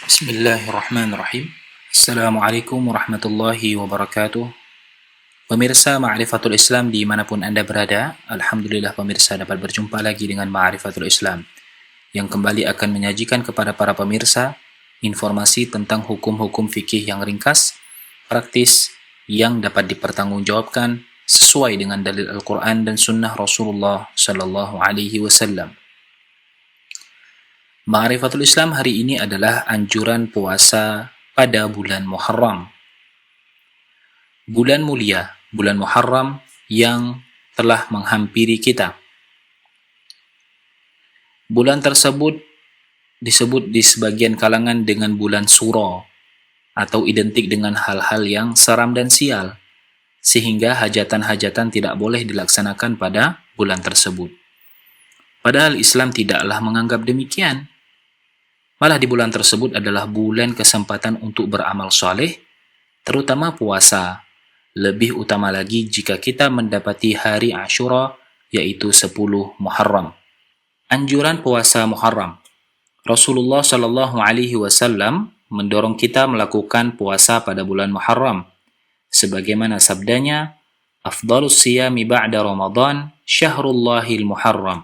Bismillahirrahmanirrahim. Assalamualaikum warahmatullahi wabarakatuh. Pemirsa Ma'rifatul Islam dimanapun Anda berada, Alhamdulillah pemirsa dapat berjumpa lagi dengan Ma'rifatul Islam yang kembali akan menyajikan kepada para pemirsa informasi tentang hukum-hukum fikih yang ringkas, praktis, yang dapat dipertanggungjawabkan sesuai dengan dalil Al-Quran dan Sunnah Rasulullah Sallallahu Alaihi Wasallam. Ma'rifatul Islam hari ini adalah anjuran puasa pada bulan Muharram. Bulan mulia, bulan Muharram yang telah menghampiri kita. Bulan tersebut disebut di sebagian kalangan dengan bulan suro atau identik dengan hal-hal yang seram dan sial, sehingga hajatan-hajatan tidak boleh dilaksanakan pada bulan tersebut. Padahal Islam tidaklah menganggap demikian. Malah di bulan tersebut adalah bulan kesempatan untuk beramal soleh, terutama puasa. Lebih utama lagi jika kita mendapati hari Ashura, yaitu 10 Muharram. Anjuran puasa Muharram. Rasulullah Shallallahu Alaihi Wasallam mendorong kita melakukan puasa pada bulan Muharram. Sebagaimana sabdanya, "Afdalus siyami ba'da Ramadan, syahrullahil Muharram.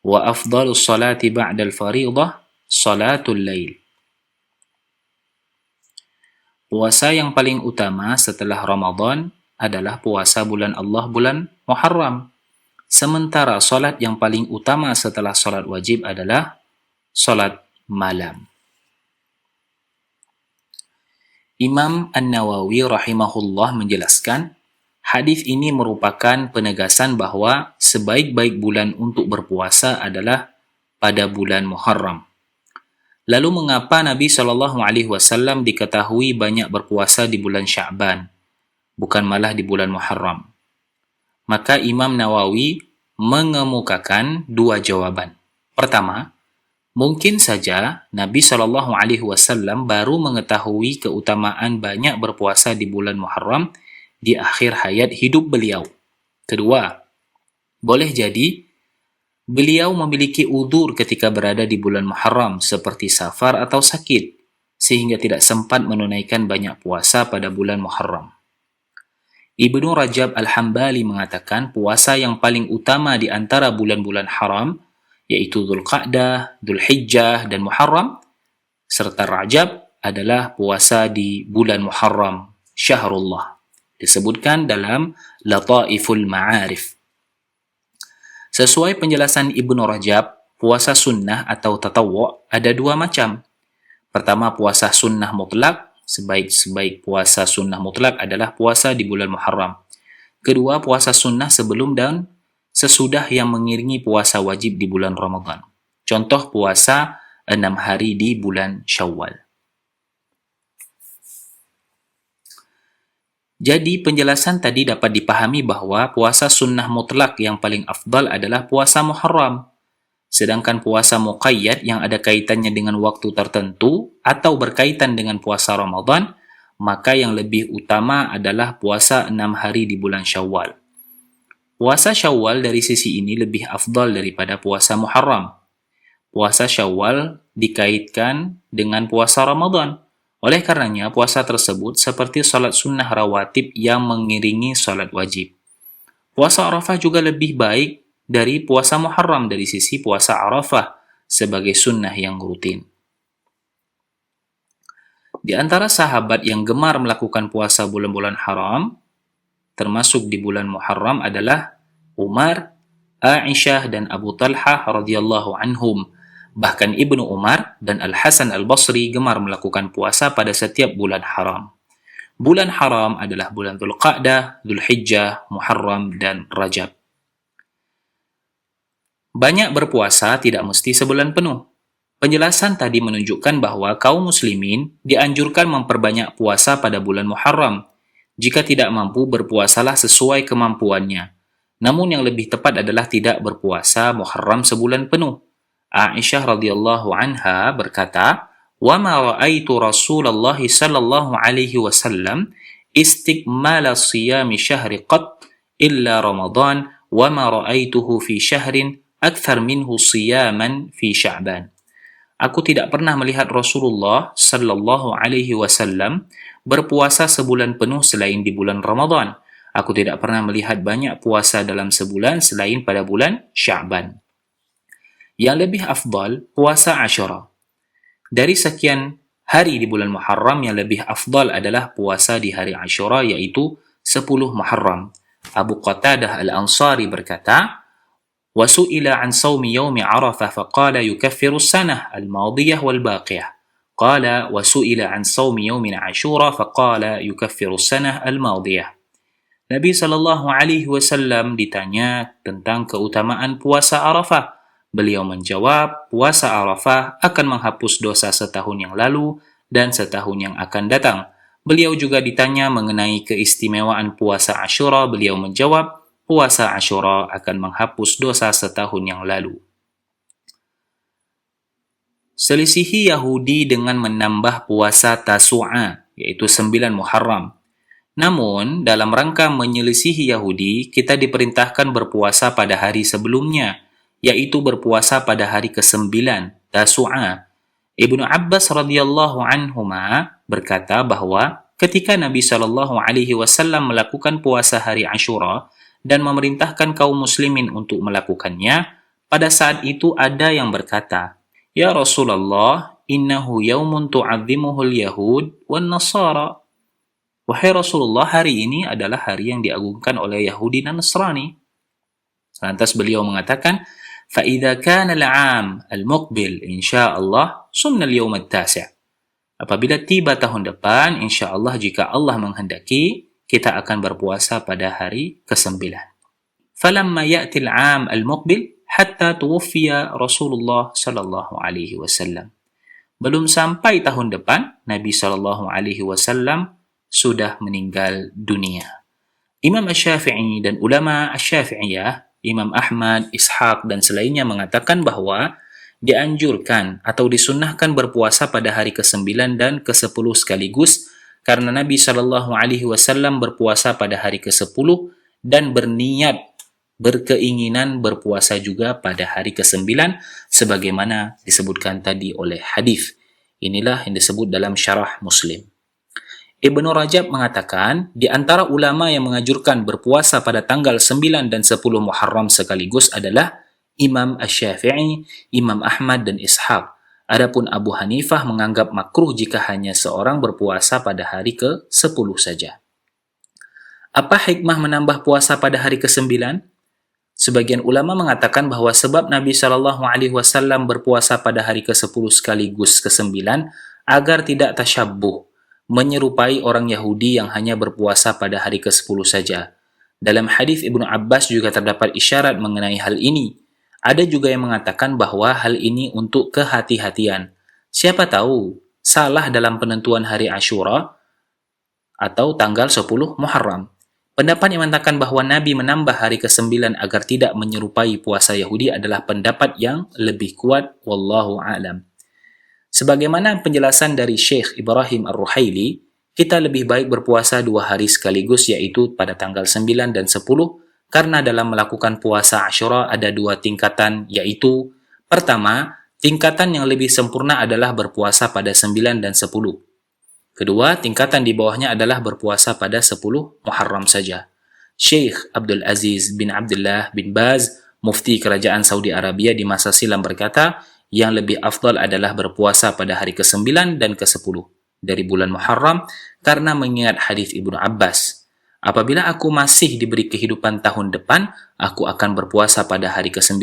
Wa afdalus salati ba'dal faridah, Salatul Lail." Puasa yang paling utama setelah Ramadan adalah puasa bulan Allah, bulan Muharram. Sementara salat yang paling utama setelah salat wajib adalah salat malam. Imam An-Nawawi rahimahullah menjelaskan, hadis ini merupakan penegasan bahwa sebaik-baik bulan untuk berpuasa adalah pada bulan Muharram. Lalu mengapa Nabi Shallallahu Alaihi Wasallam diketahui banyak berpuasa di bulan Sya'ban, bukan malah di bulan Muharram? Maka Imam Nawawi mengemukakan dua jawaban. Pertama, mungkin saja Nabi Shallallahu Alaihi Wasallam baru mengetahui keutamaan banyak berpuasa di bulan Muharram di akhir hayat hidup beliau. Kedua, boleh jadi beliau memiliki udzur ketika berada di bulan Muharram seperti safar atau sakit, sehingga tidak sempat menunaikan banyak puasa pada bulan Muharram. Ibnu Rajab Al-Hambali mengatakan puasa yang paling utama di antara bulan-bulan haram, yaitu Dzulqa'dah, Dzulhijjah, dan Muharram, serta Rajab adalah puasa di bulan Muharram, Syahrullah. Disebutkan dalam Lataiful Ma'arif. Sesuai penjelasan Ibnu Rajab, puasa sunnah atau tatawwu' ada dua macam. Pertama, puasa sunnah mutlak. Sebaik-sebaik puasa sunnah mutlak adalah puasa di bulan Muharram. Kedua, puasa sunnah sebelum dan sesudah yang mengiringi puasa wajib di bulan Ramadan. Contoh puasa 6 hari di bulan Syawal. Jadi penjelasan tadi dapat dipahami bahwa puasa sunnah mutlak yang paling afdal adalah puasa Muharram. Sedangkan puasa muqayyad yang ada kaitannya dengan waktu tertentu atau berkaitan dengan puasa Ramadan, maka yang lebih utama adalah puasa 6 hari di bulan Syawal. Puasa Syawal dari sisi ini lebih afdal daripada puasa Muharram. Puasa Syawal dikaitkan dengan puasa Ramadan. Oleh karenanya, puasa tersebut seperti salat sunnah rawatib yang mengiringi salat wajib. Puasa Arafah juga lebih baik dari puasa Muharram dari sisi puasa Arafah sebagai sunnah yang rutin. Di antara sahabat yang gemar melakukan puasa bulan-bulan haram, termasuk di bulan Muharram adalah Umar, Aisyah, dan Abu Talhah radhiyallahu anhum. Bahkan Ibnu Umar dan Al-Hasan Al-Basri gemar melakukan puasa pada setiap bulan haram. Bulan haram adalah bulan Dzulqa'dah, Dzulhijjah, Muharram, dan Rajab. Banyak berpuasa tidak mesti sebulan penuh. Penjelasan tadi menunjukkan bahwa kaum muslimin dianjurkan memperbanyak puasa pada bulan Muharram. Jika tidak mampu, berpuasalah sesuai kemampuannya. Namun yang lebih tepat adalah tidak berpuasa Muharram sebulan penuh. Aisyah radhiyallahu anha berkata, "Wa ma ra'aitu Rasulullah sallallahu alaihi wasallam istikmala siyami syahri qat illa Ramadan wa ma ra'aituhu fi syahrin akthar minhu siyaman fi Sya'ban." Aku tidak pernah melihat Rasulullah sallallahu alaihi wasallam berpuasa sebulan penuh selain di bulan Ramadan. Aku tidak pernah melihat banyak puasa dalam sebulan selain pada bulan Sya'ban. Yang lebih afdal, puasa Asyura. Dari sekian hari di bulan Muharram, yang lebih afdal adalah puasa di hari Asyura, yaitu 10 Muharram. Abu Qatadah Al-Ansari berkata, وسئل عن صوم يوم عرفة فقال يكفر السنة الماضية والباقية قال وسئل عن صوم يوم عاشوراء فقال يكفر السنة الماضية. Nabi SAW ditanya tentang keutamaan puasa Arafah. Beliau menjawab, puasa Arafah akan menghapus dosa setahun yang lalu dan setahun yang akan datang. Beliau juga ditanya mengenai keistimewaan puasa Asyura. Beliau menjawab, puasa Asyura akan menghapus dosa setahun yang lalu. Selisihi Yahudi dengan menambah puasa Tasu'a, yaitu 9 Muharram. Namun, dalam rangka menyelisihi Yahudi, kita diperintahkan berpuasa pada hari sebelumnya, yaitu berpuasa pada hari ke-9, Tasu'a. Ibnu Abbas radhiyallahu anhuma berkata bahwa ketika Nabi SAW melakukan puasa hari Asyura, dan memerintahkan kaum muslimin untuk melakukannya, pada saat itu ada yang berkata, "Ya Rasulullah, innahu yaumun tu'azzimuhul yahud wan nasara." Wahai Rasulullah, hari ini adalah hari yang diagungkan oleh Yahudi dan Nasrani. Lantas beliau mengatakan, فَإِذَا كَانَ الْعَامِ الْمُقْبِلِ إِنْشَاءَ sumna al-yawm at-tasi'. Apabila tiba tahun depan, insyaallah jika Allah menghendaki, kita akan berpuasa pada hari ke-9. Falamma ya'ti al-'am al-muqbil hatta tuwfiya Rasulullah sallallahu alaihi wasallam. Belum sampai tahun depan, Nabi sallallahu alaihi wasallam sudah meninggal dunia. Imam Asy-Syafi'i dan ulama Asy-Syafi'iyah, Imam Ahmad, Ishaq dan selainnya mengatakan bahwa dianjurkan atau disunnahkan berpuasa pada hari ke-9 dan ke-10 sekaligus, karena Nabi Shallallahu Alaihi Wasallam berpuasa pada hari ke-10 dan berkeinginan berpuasa juga pada hari ke-9 sebagaimana disebutkan tadi oleh hadis. Inilah yang disebut dalam syarah Muslim. Ibnu Rajab mengatakan, di antara ulama yang menganjurkan berpuasa pada tanggal 9 dan 10 Muharram sekaligus adalah Imam Asy-Syafi'i, Imam Ahmad dan Ishaq. Adapun Abu Hanifah menganggap makruh jika hanya seorang berpuasa pada hari ke-10 saja. Apa hikmah menambah puasa pada hari ke-9? Sebagian ulama mengatakan bahwa sebab Nabi SAW berpuasa pada hari ke-10 sekaligus ke-9 agar tidak tasyabbuh, menyerupai orang Yahudi yang hanya berpuasa pada hari ke-10 saja. Dalam hadis Ibnu Abbas juga terdapat isyarat mengenai hal ini. Ada juga yang mengatakan bahwa hal ini untuk kehati-hatian. Siapa tahu salah dalam penentuan hari Asyura atau tanggal 10 Muharram. Pendapat yang mengatakan bahwa Nabi menambah hari ke-9 agar tidak menyerupai puasa Yahudi adalah pendapat yang lebih kuat, wallahu a'lam. Sebagaimana penjelasan dari Syekh Ibrahim Ar-Ruhaili, kita lebih baik berpuasa 2 hari sekaligus, yaitu pada tanggal 9 dan 10, karena dalam melakukan puasa Asyura ada 2 tingkatan, yaitu pertama, tingkatan yang lebih sempurna adalah berpuasa pada 9 dan 10. Kedua, tingkatan di bawahnya adalah berpuasa pada 10 Muharram saja. Syekh Abdul Aziz bin Abdullah bin Baz, mufti kerajaan Saudi Arabia di masa silam berkata, yang lebih afdal adalah berpuasa pada hari ke-9 dan ke-10 dari bulan Muharram karena mengingat hadis Ibnu Abbas. Apabila aku masih diberi kehidupan tahun depan, aku akan berpuasa pada hari ke-9.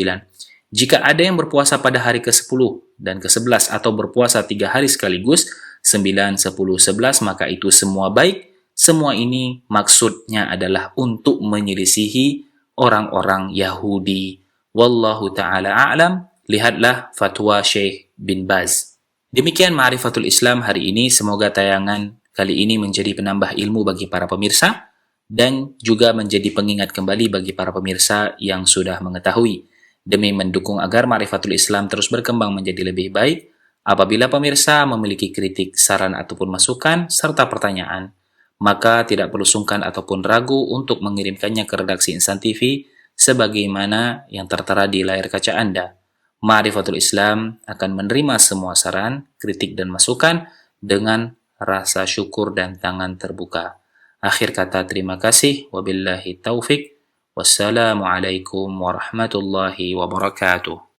Jika ada yang berpuasa pada hari ke-10 dan ke-11 atau berpuasa 3 hari sekaligus, 9, 10, 11, maka itu semua baik. Semua ini maksudnya adalah untuk menyelisihi orang-orang Yahudi. Wallahu ta'ala a'lam. Lihatlah fatwa Syekh bin Baz. Demikian Ma'rifatul Islam hari ini. Semoga tayangan kali ini menjadi penambah ilmu bagi para pemirsa dan juga menjadi pengingat kembali bagi para pemirsa yang sudah mengetahui. Demi mendukung agar Ma'rifatul Islam terus berkembang menjadi lebih baik, apabila pemirsa memiliki kritik, saran ataupun masukan, serta pertanyaan, maka tidak perlu sungkan ataupun ragu untuk mengirimkannya ke redaksi Insan TV sebagaimana yang tertera di layar kaca Anda. Ma'rifatul Islam akan menerima semua saran, kritik dan masukan dengan rasa syukur dan tangan terbuka. Akhir kata terima kasih. Wabillahi taufik. Wassalamualaikum warahmatullahi wabarakatuh.